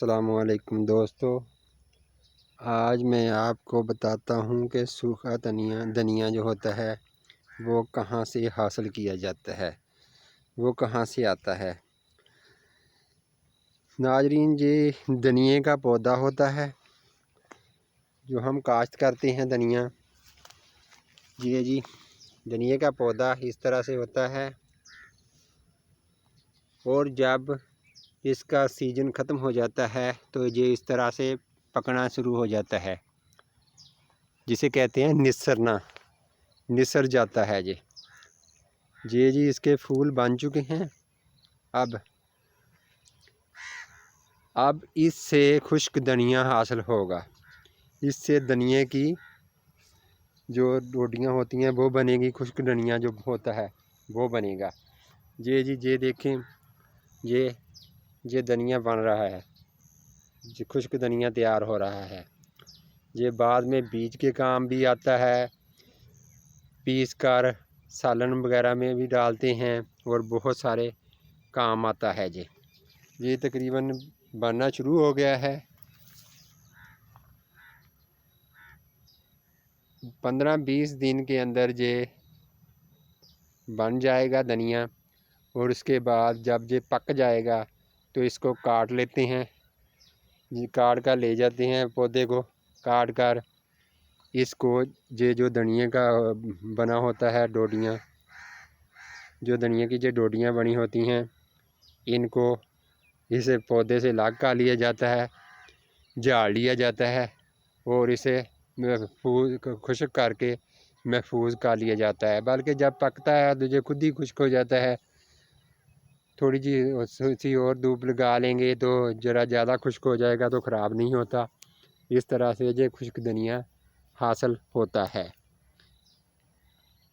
अस्सलामुअलैकुम दोस्तों, आज मैं आपको बताता हूँ कि सूखा धनिया जो होता है वो कहाँ से हासिल किया जाता है, वो कहाँ से आता है। नाजरीन, ये धनिए का पौधा होता है जो हम काश्त करते हैं। धनिया जी धनिए का पौधा इस तरह से होता है और जब इसका सीज़न ख़त्म हो जाता है तो ये इस तरह से पकना शुरू हो जाता है, जिसे कहते हैं निसर जाता है। जी इसके फूल बन चुके हैं। अब इससे खुश्क धनिया हासिल होगा। इससे धनिए की जो रोटियां होती हैं वो बनेगी, खुश्क धनिया जो होता है वो बनेगा। ये देखें, ये धनिया बन रहा है, ये खुश्क धनिया तैयार हो रहा है। ये बाद में बीज के काम भी आता है, पीस कर सालन वगैरह में भी डालते हैं और बहुत सारे काम आता है। ये तकरीबन बनना शुरू हो गया है। 15-20 दिन के अंदर ये बन जाएगा धनिया, और उसके बाद जब ये पक जाएगा तो इसको काट लेते हैं। ये काट कर ले जाते हैं, पौधे को काट कर इसको ये जो धनिया का बना होता है डोडियाँ, जो धनिया की जो डोडियाँ बनी होती हैं, इनको इसे पौधे से लाग कर लिया जाता है, झाड़ लिया जाता है और इसे महफूज खुश्क करके महफूज कर लिया जाता है। बल्कि जब पकता है तो ये खुद ही खुश्क हो जाता है। थोड़ी सी और धूप लगा लेंगे तो ज़रा ज़्यादा खुश्क हो जाएगा, तो ख़राब नहीं होता। इस तरह से ये खुश्क धनिया हासिल होता है।